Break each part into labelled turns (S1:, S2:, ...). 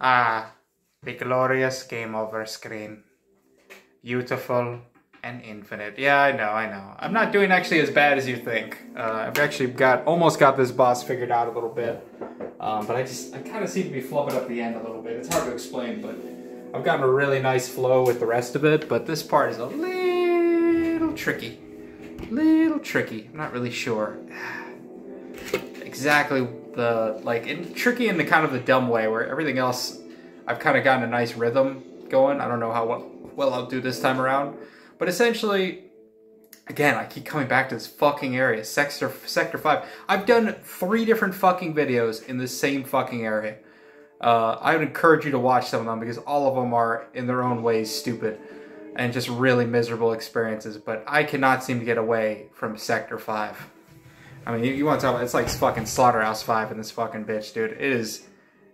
S1: Ah, the glorious game over screen. Beautiful and infinite. Yeah, I know. I'm not doing actually as bad as you think. I've actually almost got this boss figured out a little bit. But I kind of seem to be flubbing up the end a little bit. It's hard to explain, but I've gotten a really nice flow with the rest of it. But this part is a little tricky. I'm not really sure exactly tricky in the kind of the dumb way where everything else I've kind of gotten a nice rhythm going. I don't know how well I'll do this time around, but essentially, again, I keep coming back to this fucking area, Sector 5. I've done 3 different fucking videos in the same fucking area. I would encourage you to watch some of them because all of them are, in their own ways, stupid and just really miserable experiences, but I cannot seem to get away from Sector 5. I mean, you want to talk about, it's like fucking Slaughterhouse 5 in this fucking bitch, dude. It is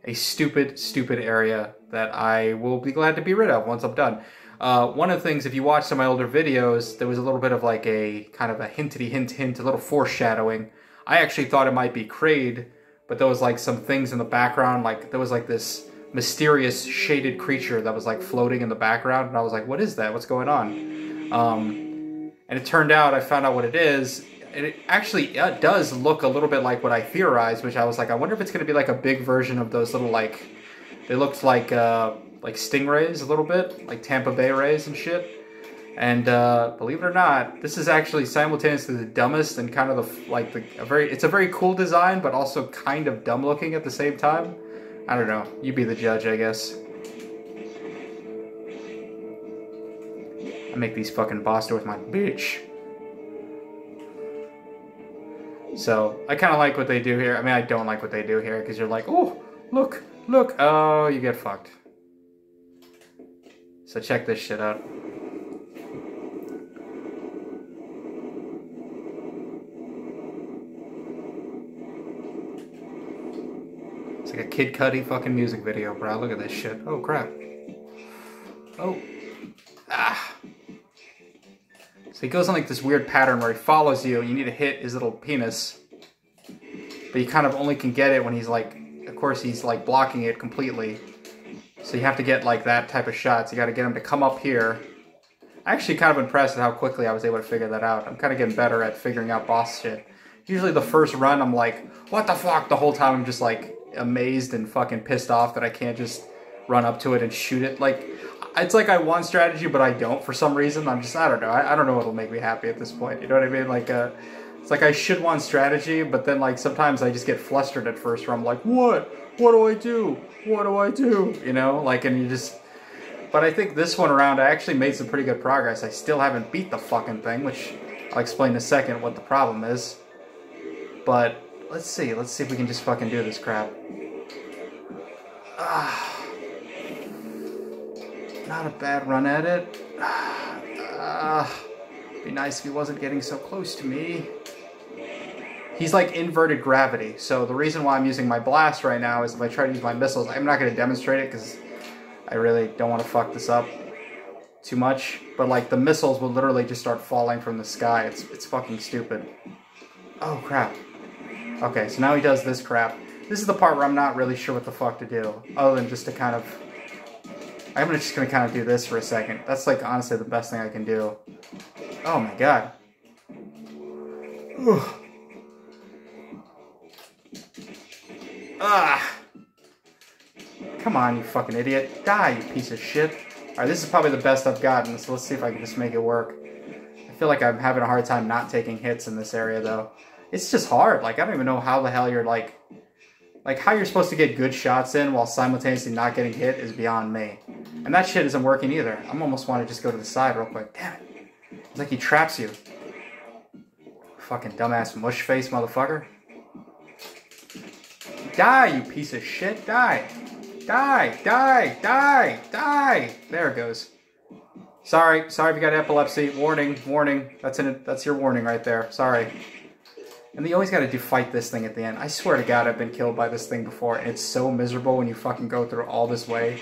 S1: a stupid area that I will be glad to be rid of once I'm done. One of the things, if you watch some of my older videos, there was a little bit of like a kind of a hint, a little foreshadowing. I actually thought it might be Kraid, but there was like some things in the background, like there was like this mysterious shaded creature that was like floating in the background, and I was like, what is that? What's going on? And it turned out, I found out what it is. It actually does look a little bit like what I theorized, which I was like, I wonder if it's going to be like a big version of those little like, they looked like stingrays a little bit, like Tampa Bay rays and shit. And believe it or not, this is actually simultaneously the dumbest and kind of it's a very cool design, but also kind of dumb looking at the same time. I don't know. You be the judge, I guess. I make these fucking boss doors my bitch. So, I kind of like what they do here. I mean, I don't like what they do here, because you're like, oh, look, oh, you get fucked. So check this shit out. It's like a Kid Cudi fucking music video, bro. Look at this shit. Oh, crap. Oh. Ah. So he goes on like this weird pattern where he follows you and you need to hit his little penis. But you kind of only can get it when he's like, of course he's like blocking it completely. So you have to get like that type of shots. You got to get him to come up here. I'm actually kind of impressed at how quickly I was able to figure that out. I'm kind of getting better at figuring out boss shit. Usually the first run I'm like, what the fuck? The whole time I'm just like amazed and fucking pissed off that I can't just run up to it and shoot it. Like, it's like I want strategy, but I don't for some reason. I don't know. I don't know what'll make me happy at this point. You know what I mean? Like, it's like I should want strategy, but then like sometimes I just get flustered at first where I'm like, what? What do I do? What do I do? You know, like, and you just, but I think this one around I actually made some pretty good progress. I still haven't beat the fucking thing, which I'll explain in a second what the problem is. But let's see if we can just fucking do this crap. Not a bad run at it. Be nice if he wasn't getting so close to me. He's like inverted gravity, so the reason why I'm using my blast right now is if I try to use my missiles, I'm not going to demonstrate it because I really don't want to fuck this up too much, but like the missiles will literally just start falling from the sky. It's fucking stupid. Oh crap. Okay, so now he does this crap. This is the part where I'm not really sure what the fuck to do, other than just to kind of, I'm just going to kind of do this for a second. That's like honestly the best thing I can do. Oh my god. Ugh. Come on, you fucking idiot. Die, you piece of shit. Alright, this is probably the best I've gotten, so let's see if I can just make it work. I feel like I'm having a hard time not taking hits in this area, though. It's just hard. Like, I don't even know how the hell you're, like how you're supposed to get good shots in while simultaneously not getting hit is beyond me. And that shit isn't working either. I almost want to just go to the side real quick. Damn it. It's like he traps you. Fucking dumbass mush face motherfucker. Die, you piece of shit. Die. Die. Die. Die. Die. There it goes. Sorry if you got epilepsy. Warning. Warning. That's your warning right there. Sorry. And you always got to fight this thing at the end. I swear to God, I've been killed by this thing before, and it's so miserable when you fucking go through all this way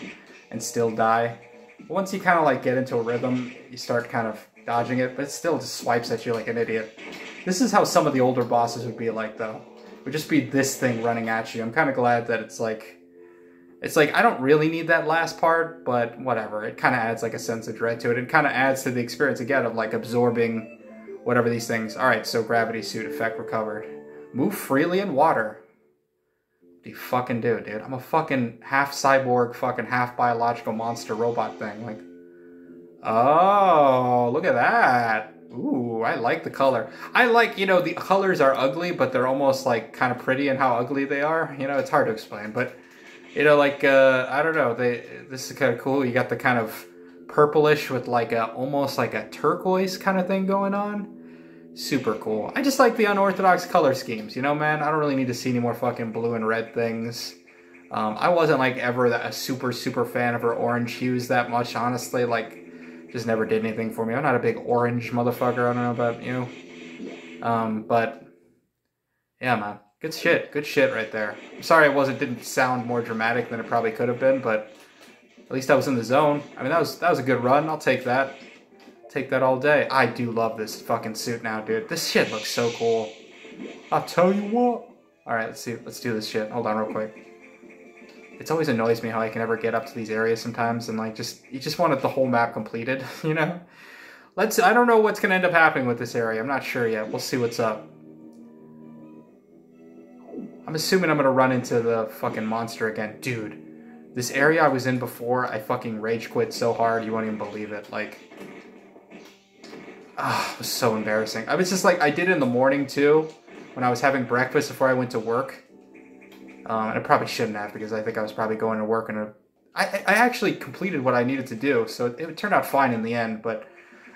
S1: and still die. But once you kind of like get into a rhythm, you start kind of dodging it, but it still just swipes at you like an idiot. This is how some of the older bosses would be like, though. It would just be this thing running at you. I'm kind of glad that it's like, It's like, I don't really need that last part, but whatever. It kind of adds like a sense of dread to it. It kind of adds to the experience again of like absorbing whatever these things. All right, so gravity suit effect recovered. Move freely in water. What do you fucking do, dude? I'm a fucking half cyborg, fucking half biological monster robot thing. Like, oh, look at that. Ooh, I like the color. I like, you know, the colors are ugly, but they're almost like kind of pretty in how ugly they are. You know, it's hard to explain, but you know, like, I don't know. This is kind of cool. You got the kind of purplish with like almost like a turquoise kind of thing going on. Super cool. I just like the unorthodox color schemes, you know, man. I don't really need to see any more fucking blue and red things. I wasn't like ever a super fan of her orange hues that much, honestly. Like, just never did anything for me. I'm not a big orange motherfucker. I don't know about you. But yeah, man. Good shit right there. I'm sorry didn't sound more dramatic than it probably could have been, but at least I was in the zone. I mean, that was a good run. I'll take that. Take that all day. I do love this fucking suit now, dude. This shit looks so cool. I'll tell you what. All right, let's do this shit. Hold on real quick. It always annoys me how I can never get up to these areas sometimes, and like you just wanted the whole map completed, you know? I don't know what's gonna end up happening with this area. I'm not sure yet. We'll see what's up. I'm assuming I'm gonna run into the fucking monster again. Dude, this area I was in before, I fucking rage quit so hard, you won't even believe it. Like, it was so embarrassing. I was just like, I did it in the morning too, when I was having breakfast before I went to work. And I probably shouldn't have, because I think I was probably going to work and I actually completed what I needed to do, so it turned out fine in the end, but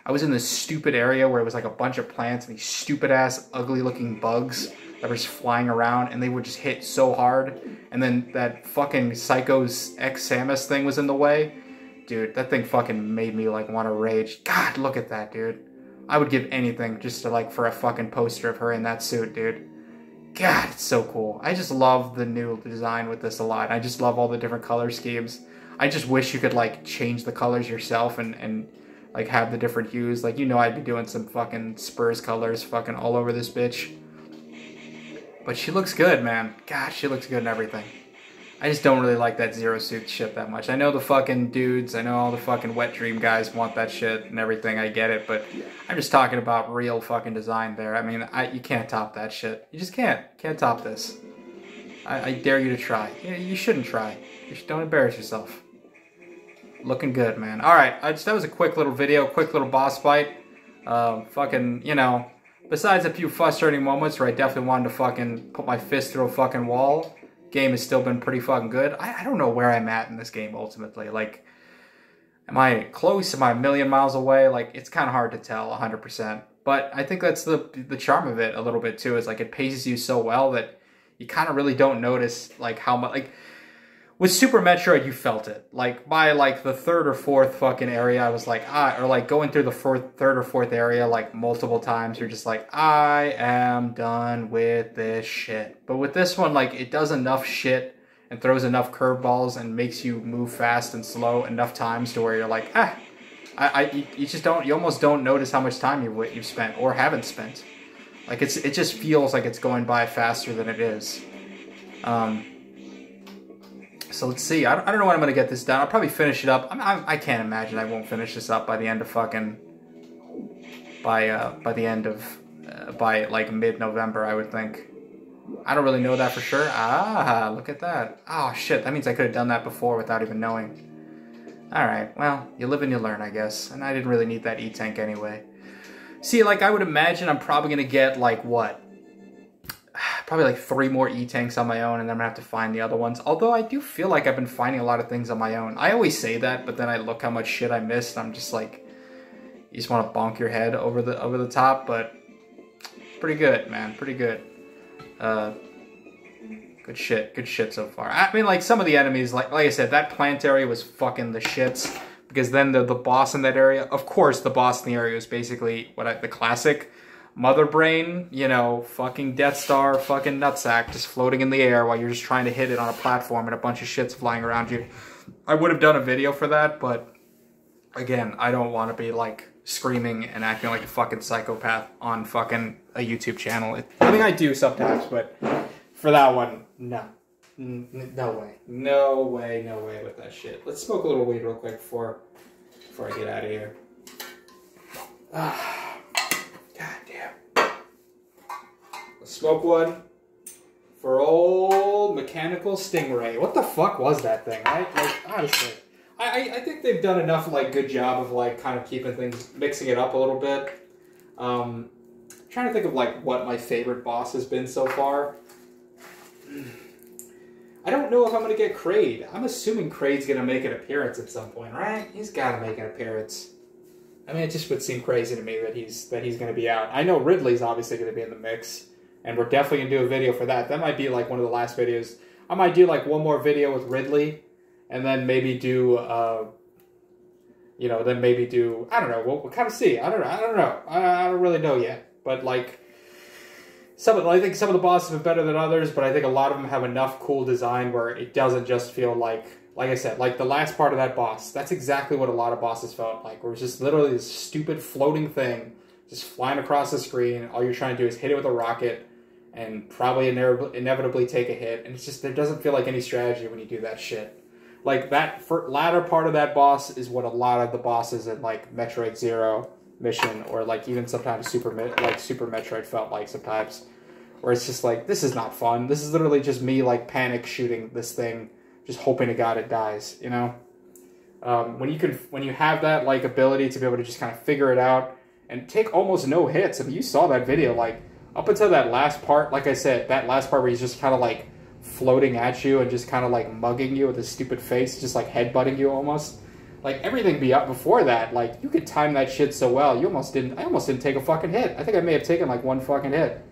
S1: I was in this stupid area where it was like a bunch of plants and these stupid ass ugly looking bugs that were just flying around, and they would just hit so hard, and then that fucking Psycho's X Samus thing was in the way. Dude, that thing fucking made me like want to rage. God, look at that, dude. I would give anything just to like for a fucking poster of her in that suit, dude. God, it's so cool. I just love the new design with this a lot. I just love all the different color schemes. I just wish you could like change the colors yourself and like have the different hues. Like, you know, I'd be doing some fucking Spurs colors fucking all over this bitch. But she looks good, man. God, she looks good in everything. I just don't really like that Zero Suit shit that much. I know the fucking dudes, I know all the fucking Wet Dream guys want that shit and everything, I get it, but I'm just talking about real fucking design there. I mean, you can't top that shit. You just can't. Can't top this. I dare you to try. Yeah, you shouldn't try. Don't embarrass yourself. Looking good, man. Alright, that was a quick little video, quick little boss fight. Fucking, you know, besides a few frustrating moments where I definitely wanted to fucking put my fist through a fucking wall, game has still been pretty fucking good. I don't know where I'm at in this game ultimately. Like, am I close? Am I a million miles away? Like, it's kind of hard to tell 100%. But I think that's the charm of it a little bit too, is like it paces you so well that you kind of really don't notice like how much, like with Super Metroid you felt it. Like by like the third or fourth fucking area I was like, or like going through the third or fourth area like multiple times, you're just like, I am done with this shit. But with this one, like it does enough shit and throws enough curveballs and makes you move fast and slow enough times to where you're like, you almost don't notice how much time you've spent or haven't spent. Like it just feels like it's going by faster than it is. So let's see. I don't know when I'm going to get this done. I'll probably finish it up. I can't imagine I won't finish this up by the end of fucking... By like mid-November, I would think. I don't really know that for sure. Ah, look at that. Oh, shit. That means I could have done that before without even knowing. Alright, well, you live and you learn, I guess. And I didn't really need that E-Tank anyway. See, like, I would imagine I'm probably going to get, like, what? Probably like 3 more E-Tanks on my own, and then I'm gonna have to find the other ones. Although I do feel like I've been finding a lot of things on my own. I always say that, but then I look how much shit I missed, and I'm just like, you just want to bonk your head over the top. But pretty good, man, pretty good. Good shit so far. I mean, like some of the enemies, like I said, that plant area was fucking the shits, because then the boss in that area, of course, the boss in the area was basically the classic Mother Brain, you know, fucking Death Star, fucking nutsack, just floating in the air while you're just trying to hit it on a platform and a bunch of shit's flying around you. I would have done a video for that, but again, I don't want to be like screaming and acting like a fucking psychopath on fucking a YouTube channel. I mean, I do sometimes, but for that one, no. No way. No way, no way with that shit. Let's smoke a little weed real quick before I get out of here. Ah, God damn. Let's smoke one for old mechanical stingray. What the fuck was that thing? Like, honestly. I think they've done enough, like, good job of, like, kind of keeping things, mixing it up a little bit. Trying to think of, like, what my favorite boss has been so far. I don't know if I'm going to get Kraid. I'm assuming Kraid's going to make an appearance at some point, right? He's got to make an appearance. I mean, it just would seem crazy to me that he's going to be out. I know Ridley's obviously going to be in the mix, and we're definitely going to do a video for that. That might be, like, one of the last videos. I might do, like, one more video with Ridley, and then maybe do, you know, then maybe do, I don't know, we'll kind of see. I don't know. I don't really know yet. But, like, I think some of the bosses are better than others, but I think a lot of them have enough cool design where it doesn't just feel like I said, like the last part of that boss, that's exactly what a lot of bosses felt like, where it's just literally this stupid floating thing just flying across the screen. All you're trying to do is hit it with a rocket and probably inevitably take a hit, and it's just, there doesn't feel like any strategy when you do that shit. Like, that latter part of that boss is what a lot of the bosses in, like, Metroid Zero Mission, or, like, even sometimes Super Metroid felt like sometimes, where it's just like, this is not fun. This is literally just me, like, panic shooting this thing, just hoping to God it dies, you know? When you have that, like, ability to be able to just kind of figure it out and take almost no hits. I mean, you saw that video, like, up until that last part, like I said, that last part where he's just kind of, like, floating at you and just kind of, like, mugging you with his stupid face, just, like, headbutting you almost. Like, everything before that, like, you could time that shit so well. I almost didn't take a fucking hit. I think I may have taken, like, one fucking hit.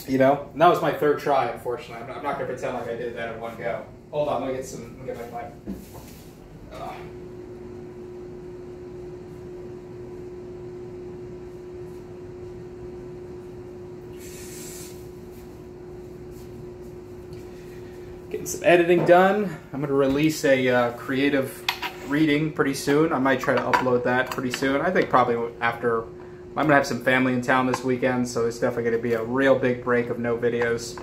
S1: You know? And that was my third try, unfortunately. I'm not going to pretend like I did that in one go. Hold on, let me get my pipe. Getting some editing done. I'm going to release a creative reading pretty soon. I might try to upload that pretty soon. I think probably after. I'm going to have some family in town this weekend, so it's definitely going to be a real big break of no videos.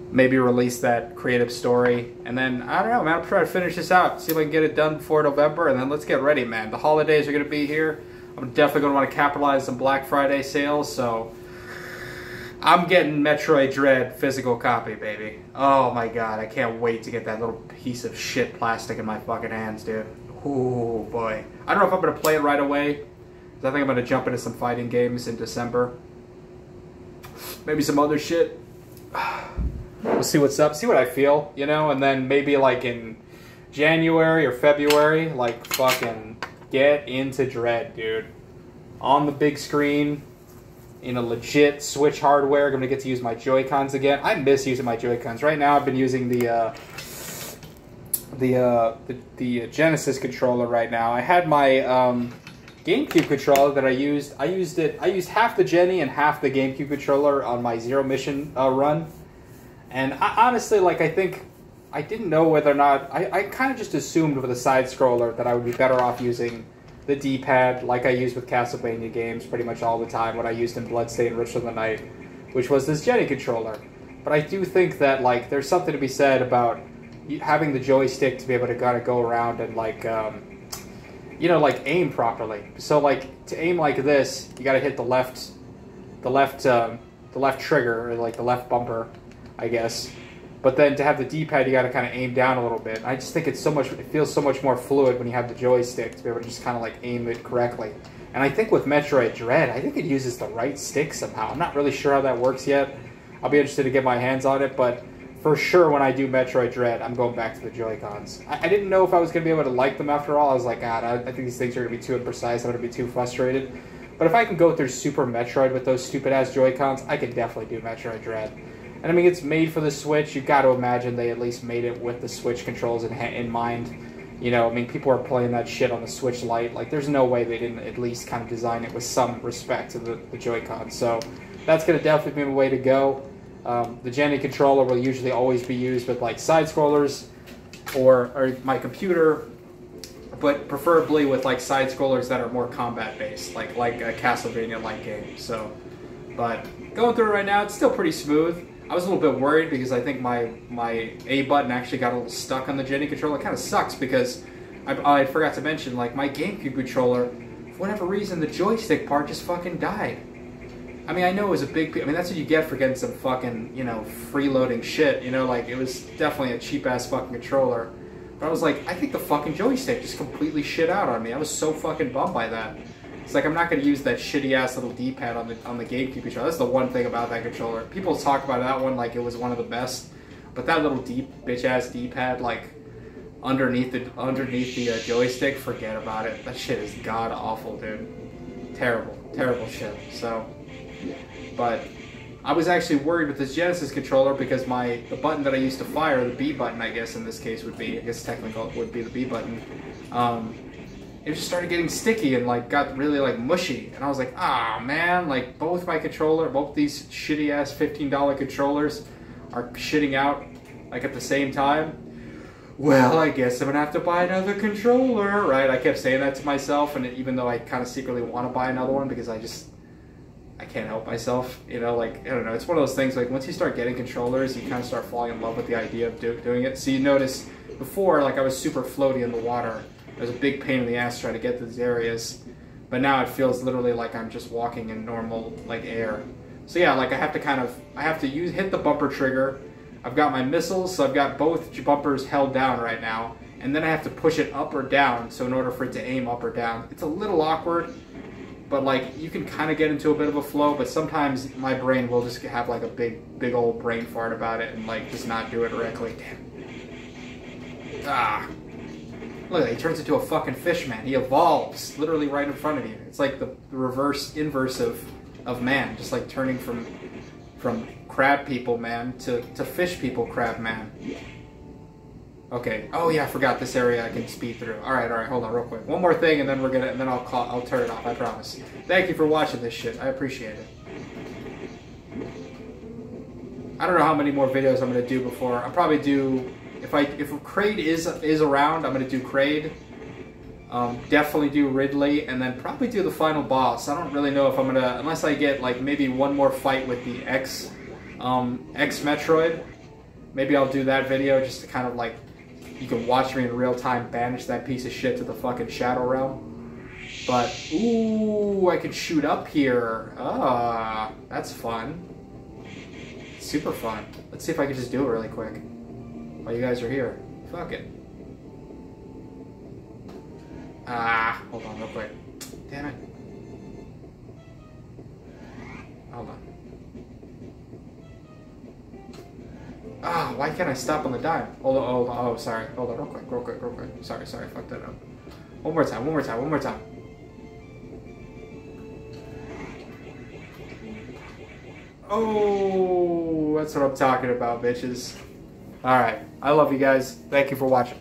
S1: Maybe release that creative story, and then, I don't know, man, I'll try to finish this out, see if I can get it done before November, and then let's get ready, man. The holidays are going to be here. I'm definitely going to want to capitalize on Black Friday sales, so I'm getting Metroid Dread physical copy, baby. Oh my god, I can't wait to get that little piece of shit plastic in my fucking hands, dude. Ooh, boy. I don't know if I'm going to play it right away, because I think I'm going to jump into some fighting games in December. Maybe some other shit. We'll see what's up, see what I feel, you know, and then maybe like in January or February, like fucking get into Dread, dude. On the big screen, in a legit Switch hardware. I'm going to get to use my Joy-Cons again. I miss using my Joy-Cons. Right now I've been using the Genesis controller right now. I had my GameCube controller that I used. I used half the Jenny and half the GameCube controller on my Zero Mission run. And I honestly, like, I think, I didn't know whether or not, I kind of just assumed with a side-scroller that I would be better off using the D-pad like I use with Castlevania games pretty much all the time, what I used in Bloodstained Ritual of the Night, which was this Jenny controller. But I do think that, like, there's something to be said about having the joystick to be able to kind of go around and, like, you know, like, aim properly. So, like, to aim like this, you gotta hit the left trigger, or, like, the left bumper, I guess. But then to have the D-pad, you got to kind of aim down a little bit. I just think it feels so much more fluid when you have the joystick to be able to just kind of like aim it correctly. And I think with Metroid Dread, I think it uses the right stick somehow. I'm not really sure how that works yet. I'll be interested to get my hands on it, but for sure when I do Metroid Dread, I'm going back to the Joy-Cons. I didn't know if I was going to be able to like them after all. I was like, God, I think these things are going to be too imprecise. I'm going to be too frustrated. But if I can go through Super Metroid with those stupid-ass Joy-Cons, I can definitely do Metroid Dread. And I mean, it's made for the Switch. You've got to imagine they at least made it with the Switch controls in mind. You know, I mean, people are playing that shit on the Switch Lite. Like, there's no way they didn't at least kind of design it with some respect to the Joy-Con. So that's going to definitely be the way to go. The Jenny controller will usually always be used with, like, side-scrollers or my computer, but preferably with, like, side-scrollers that are more combat-based, like a Castlevania-like game. So, but going through it right now, it's still pretty smooth. I was a little bit worried because I think my A button actually got a little stuck on the Jenny controller. It kind of sucks because I forgot to mention, like, my GameCube controller, for whatever reason, the joystick part just fucking died. I mean, I know it was a big... I mean, that's what you get for getting some fucking, you know, freeloading shit. You know, like, it was definitely a cheap-ass fucking controller. But I was like, I think the fucking joystick just completely shit out on me. I was so fucking bummed by that. It's like, I'm not going to use that shitty-ass little D-pad on the GameCube controller. That's the one thing about that controller. People talk about that one like it was one of the best. But that little bitch-ass D-pad, like, underneath the joystick, forget about it. That shit is god-awful, dude. Terrible. Terrible shit. So... But I was actually worried with this Genesis controller because the button that I used to fire, the B button, I guess in this case would be, I guess technical would be the B button. It just started getting sticky and like got really like mushy, and I was like, ah man, like both these shitty ass $15 controllers are shitting out like at the same time. Well, I guess I'm gonna have to buy another controller, right? I kept saying that to myself, and even though I kind of secretly want to buy another one because I can't help myself, you know, like, I don't know, it's one of those things, like, once you start getting controllers, you kind of start falling in love with the idea of doing it. So you notice, before, like, I was super floaty in the water. It was a big pain in the ass trying to get to these areas. But now it feels literally like I'm just walking in normal, like, air. So yeah, like, I have to hit the bumper trigger. I've got my missiles, so I've got both bumpers held down right now. And then I have to push it up or down, so in order for it to aim up or down. It's a little awkward. But like, you can kind of get into a bit of a flow, but sometimes my brain will just have like a big old brain fart about it and like just not do it correctly. Damn. Ah. Look, he turns into a fucking fish man. He evolves literally right in front of you. It's like the inverse of man, just like turning from crab people man to fish people crab man. Okay. Oh yeah, I forgot this area I can speed through. All right. Hold on, real quick. One more thing, and then I'll turn it off. I promise. Thank you for watching this shit. I appreciate it. I don't know how many more videos I'm gonna do before. I'll probably do if Kraid is around. I'm gonna do Kraid. Definitely do Ridley, and then probably do the final boss. I don't really know if I'm gonna, unless I get like maybe one more fight with the X Metroid. Maybe I'll do that video just to kind of like. You can watch me in real time banish that piece of shit to the fucking Shadow Realm. But, ooh, I can shoot up here. Ah, that's fun. Super fun. Let's see if I can just do it really quick. While you guys are here. Fuck it. Ah, hold on real quick. Damn it. Hold on. Ah, why can't I stop on the dime? Hold on, oh, sorry. Hold on, real quick. Sorry, I fucked that up. One more time. Oh, that's what I'm talking about, bitches. Alright, I love you guys. Thank you for watching.